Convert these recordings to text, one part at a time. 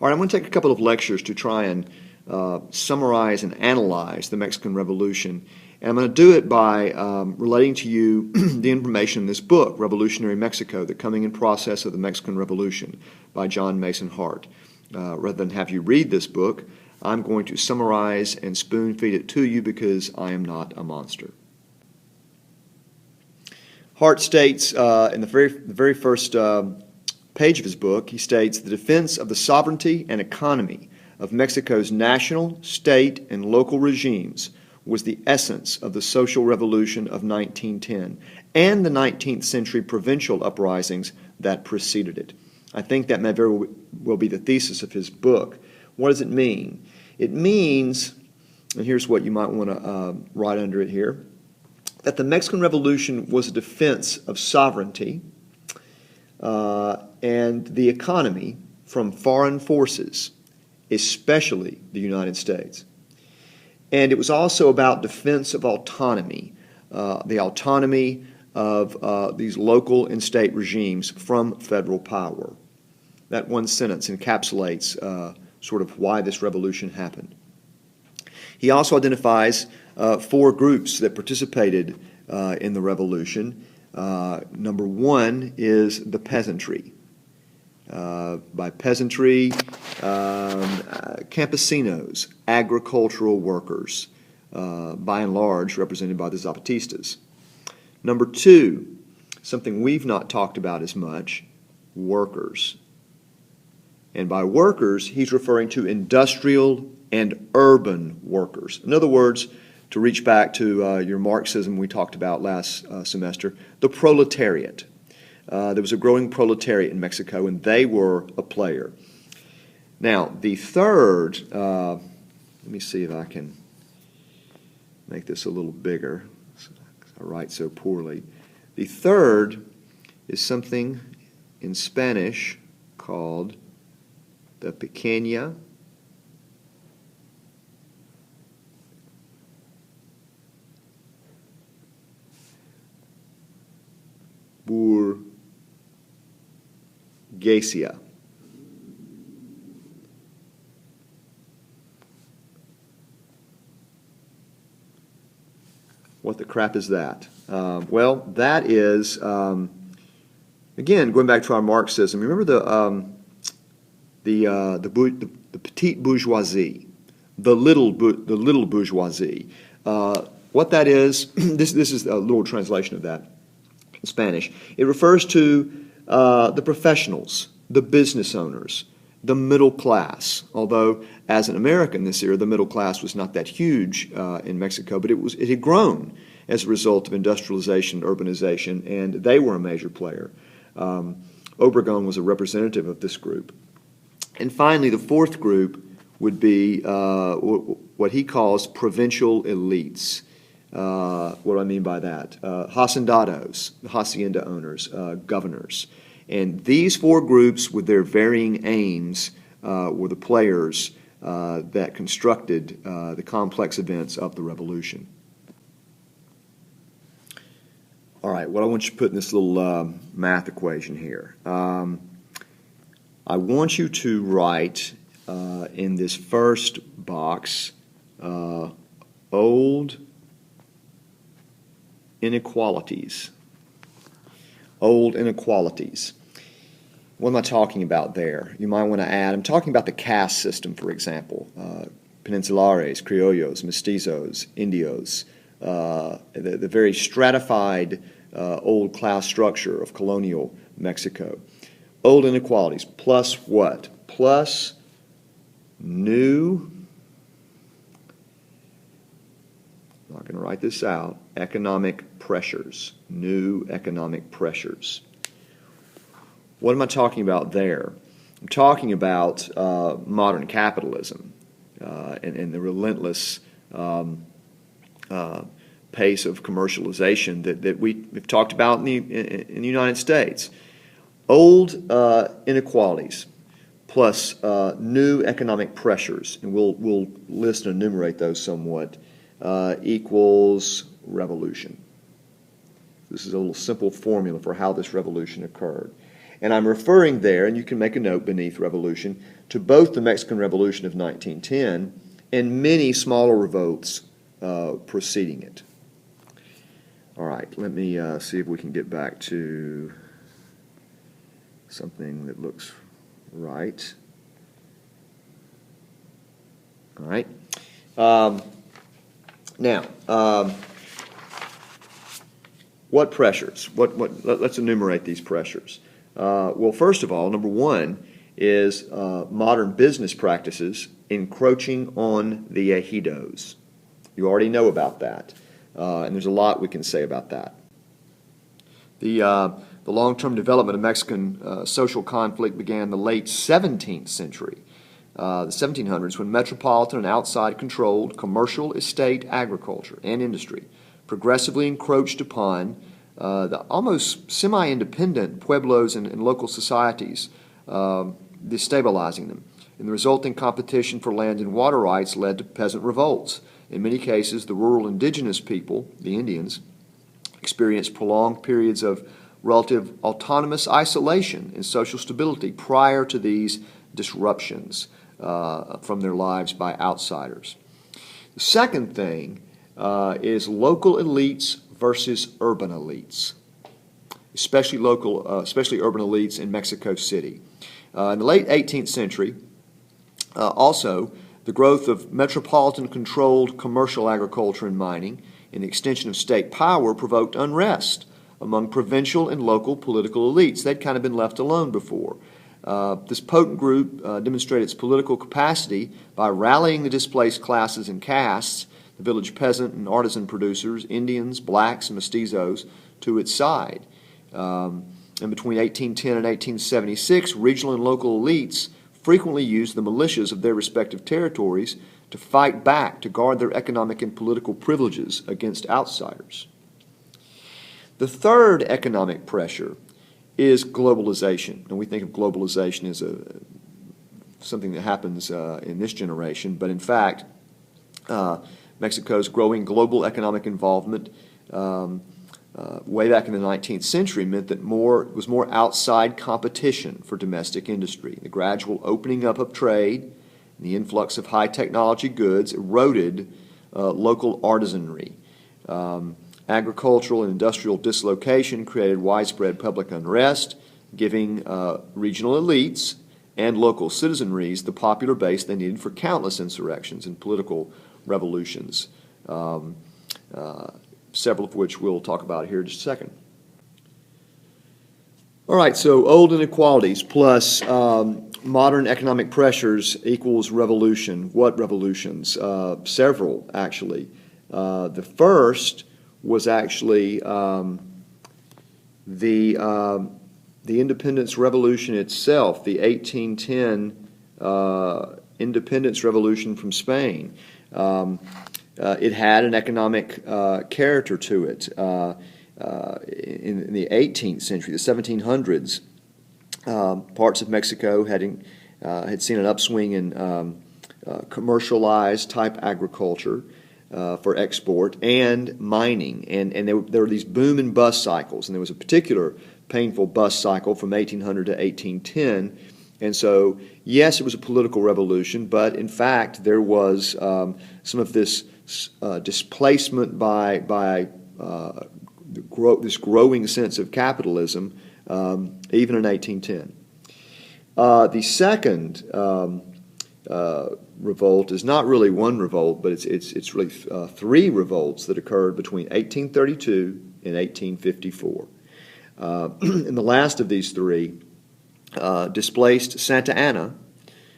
All right, I'm going to take a couple of lectures to try and summarize and analyze the Mexican Revolution. And I'm going to do it by relating to you the information in this book, Revolutionary Mexico, The Coming and Process of the Mexican Revolution by John Mason Hart. Rather than have you read this book, I'm going to summarize and spoon feed it to you because I am not a monster. Hart states in the very first page of his book, he states, the defense of the sovereignty and economy of Mexico's national, state, and local regimes was the essence of the social revolution of 1910 and the 19th century provincial uprisings that preceded it. I think that may very well be the thesis of his book. What does it mean? It means, and here's what you might want to write under it here, that the Mexican Revolution was a defense of sovereignty and the economy from foreign forces, especially the United States. And it was also about defense of autonomy, the autonomy of these local and state regimes from federal power. That one sentence encapsulates sort of why this revolution happened. He also identifies four groups that participated in the revolution. Number one is the peasantry. By peasantry, campesinos, agricultural workers, by and large represented by the Zapatistas. Number two, something we've not talked about as much, workers. And by workers, he's referring to industrial and urban workers. In other words, to reach back to your Marxism we talked about last semester, the proletariat. There was a growing proletariat in Mexico, and they were a player. Now, the third, let me see if I can make this a little bigger, because I write so poorly. The third is something in Spanish called the pequeña burguesia. What the crap is that? Well, that is, again, going back to our Marxism. Remember the petite bourgeoisie, the little bourgeoisie. What that is, this is a little translation of that in Spanish. It refers to the professionals, the business owners, the middle class. Although, as an American this year, the middle class was not that huge in Mexico, but it had grown as a result of industrialization and urbanization, and they were a major player. Obregón was a representative of this group. And finally, the fourth group would be what he calls provincial elites. What do I mean by that? Hacendados, hacienda owners, governors. And these four groups, with their varying aims, were the players that constructed the complex events of the revolution. All right, what I want you to put in this little math equation here. I want you to write in this first box old inequalities. Old inequalities. What am I talking about there? You might want to add, I'm talking about the caste system, for example. Peninsulares, criollos, mestizos, indios, the very stratified old class structure of colonial Mexico. Old inequalities, plus what? Plus new, I'm not going to write this out, economic pressures. New economic pressures. What am I talking about there? I'm talking about modern capitalism and the relentless pace of commercialization that we've talked about in the United States. Old inequalities plus new economic pressures, and we'll list and enumerate those somewhat, equals revolution. This is a little simple formula for how this revolution occurred. And I'm referring there, and you can make a note beneath revolution, to both the Mexican Revolution of 1910 and many smaller revolts preceding it. All right, let me see if we can get back to something that looks right. All right. Now, what pressures? Let's enumerate these pressures. Well, first of all, number one is modern business practices encroaching on the ejidos. You already know about that, and there's a lot we can say about that. The long-term development of Mexican social conflict began in the late 17th century, the 1700s, when metropolitan and outside-controlled commercial estate agriculture and industry progressively encroached upon the almost semi-independent pueblos and local societies, destabilizing them. And the resulting competition for land and water rights led to peasant revolts. In many cases, the rural indigenous people, the Indians, experienced prolonged periods of relative autonomous isolation and social stability prior to these disruptions from their lives by outsiders. The second thing is local elites versus urban elites, especially urban elites in Mexico City. In the late 18th century, also, the growth of metropolitan-controlled commercial agriculture and mining and the extension of state power provoked unrest among provincial and local political elites. They'd kind of been left alone before. This potent group demonstrated its political capacity by rallying the displaced classes and castes, the village peasant and artisan producers, Indians, blacks, and mestizos, to its side. And between 1810 and 1876, regional and local elites frequently used the militias of their respective territories to fight back, to guard their economic and political privileges against outsiders. The third economic pressure is globalization. And we think of globalization as something that happens in this generation, but in fact, Mexico's growing global economic involvement way back in the 19th century meant that was more outside competition for domestic industry. The gradual opening up of trade and the influx of high technology goods eroded local artisanry. Agricultural and industrial dislocation created widespread public unrest, giving regional elites and local citizenries the popular base they needed for countless insurrections and political revolutions, several of which we'll talk about here in just a second. All right, so old inequalities plus modern economic pressures equals revolution. What revolutions? Several, actually. The first was actually the independence revolution itself, the 1810 independence revolution from Spain. It had an economic character to it. In the 18th century, the 1700s, parts of Mexico had seen an upswing in commercialized type agriculture for export and mining, and there were these boom and bust cycles, and there was a particular painful bust cycle from 1800 to 1810. And so, yes, it was a political revolution, but in fact, there was some of this displacement by this growing sense of capitalism, even in 1810. The second revolt is not really one revolt, but it's really three revolts that occurred between 1832 and 1854. And the last of these three displaced Santa Anna,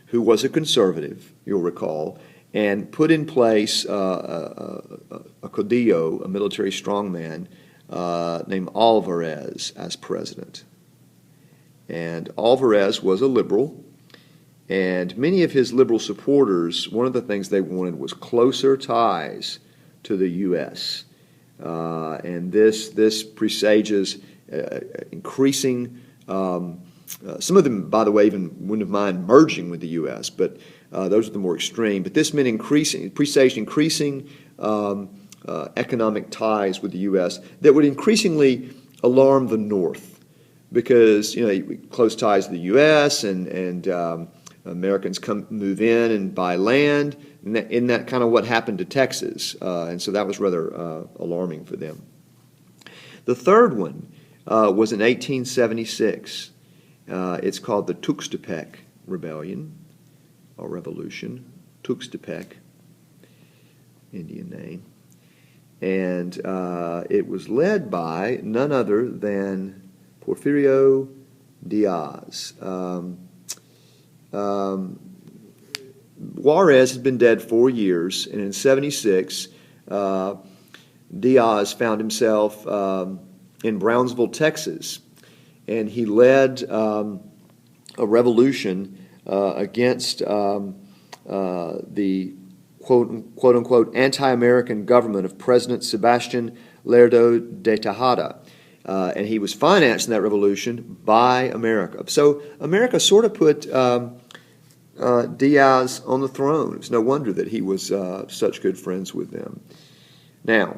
who was a conservative, you'll recall, and put in place a caudillo, a military strongman, named Alvarez as president. And Alvarez was a liberal, and many of his liberal supporters, one of the things they wanted was closer ties to the U.S. And this presages increasing, some of them, by the way, even wouldn't have mind merging with the U.S., but those are the more extreme. But this meant presaged increasing economic ties with the U.S. that would increasingly alarm the North. because close ties to the U.S. and Americans move in and buy land. And isn't that kind of what happened to Texas? And so that was rather alarming for them. The third one was in 1876. It's called the Tuxtepec Rebellion or Revolution. Tuxtepec, Indian name. And it was led by none other than Porfirio Diaz. Juarez had been dead 4 years, and in 76, Diaz found himself in Brownsville, Texas, and he led a revolution against the quote-unquote anti-American government of President Sebastian Lerdo de Tejada. And he was financed in that revolution by America. So America sort of put Diaz on the throne. It's no wonder that he was such good friends with them. Now,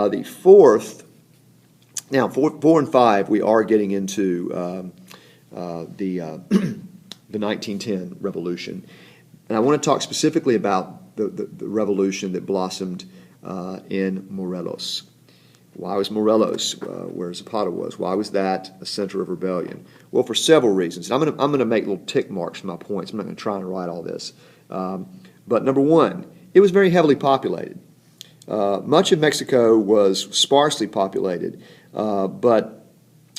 the fourth, now 4 and 5, we are getting into the 1910 revolution. And I want to talk specifically about the revolution that blossomed in Morelos. Why was Morelos where Zapata was? Why was that a center of rebellion? Well, for several reasons. I'm going to make little tick marks for my points. I'm not going to try and write all this. But number one, it was very heavily populated. Much of Mexico was sparsely populated, but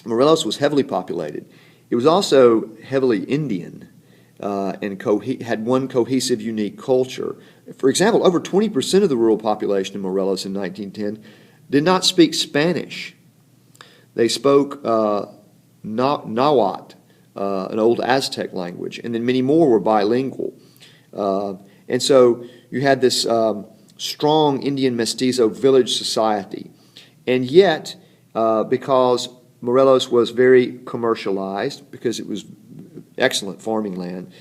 Morelos was heavily populated. It was also heavily Indian and had one cohesive, unique culture. For example, over 20% of the rural population in Morelos in 1910 did not speak Spanish. They spoke Nahuatl, an old Aztec language, and then many more were bilingual. And so you had this strong Indian mestizo village society. And yet, because Morelos was very commercialized, because it was excellent farming land,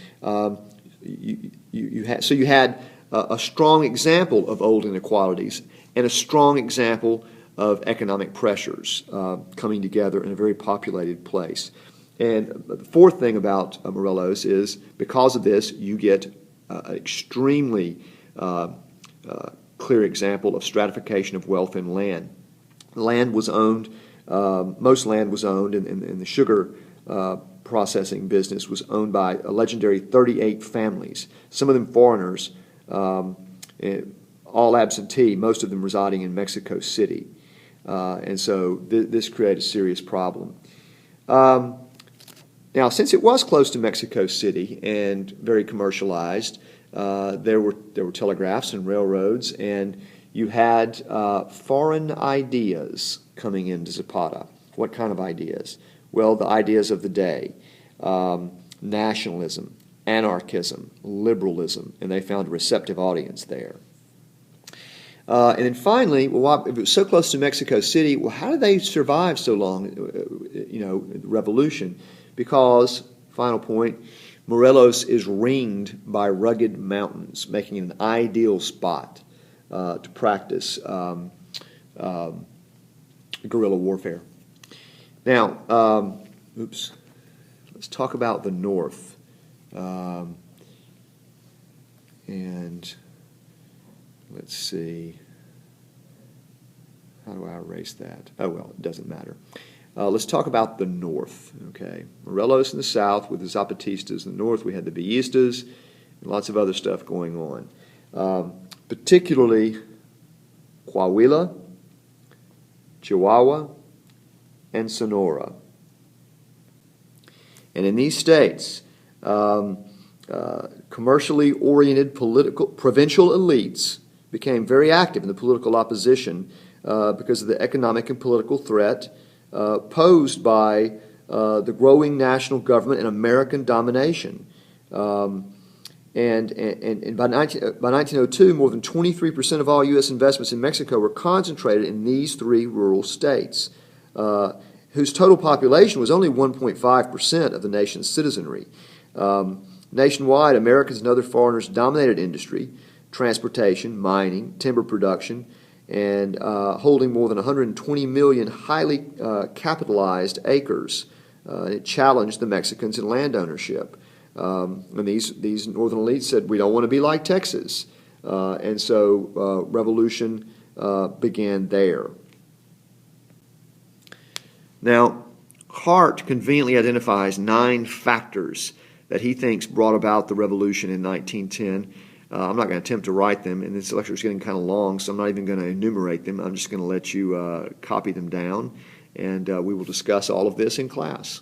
you had a strong example of old inequalities and a strong example of economic pressures coming together in a very populated place. And the fourth thing about Morelos is, because of this, you get an extremely clear example of stratification of wealth in land. Land was owned, most land was owned, and the sugar processing business was owned by a legendary 38 families, some of them foreigners, all absentee, most of them residing in Mexico City. And so this created a serious problem. Now, since it was close to Mexico City and very commercialized, there were telegraphs and railroads, and you had foreign ideas coming into Zapata. What kind of ideas? Well, the ideas of the day: nationalism, anarchism, liberalism, and they found a receptive audience there. And then finally, well, if it was so close to Mexico City, well, how did they survive so long, the revolution? Because, final point, Morelos is ringed by rugged mountains, making it an ideal spot to practice guerrilla warfare. Now, let's talk about the North. And let's see. How do I erase that? Oh, well, it doesn't matter. Let's talk about the North, okay? Morelos in the South with the Zapatistas. In the North, we had the Villistas and lots of other stuff going on. Particularly Coahuila, Chihuahua, and Sonora. And in these states, commercially oriented provincial elites became very active in the political opposition because of the economic and political threat posed by the growing national government and American domination. And by 1902, more than 23% of all U.S. investments in Mexico were concentrated in these three rural states, whose total population was only 1.5% of the nation's citizenry. Nationwide, Americans and other foreigners dominated industry, transportation, mining, timber production, and holding more than 120 million highly capitalized acres It challenged the Mexicans in land ownership. And these northern elites said, we don't want to be like Texas. And so revolution began there. Now, Hart conveniently identifies 9 factors that he thinks brought about the revolution in 1910. I'm not going to attempt to write them, and this lecture is getting kind of long, so I'm not even going to enumerate them. I'm just going to let you copy them down, and we will discuss all of this in class.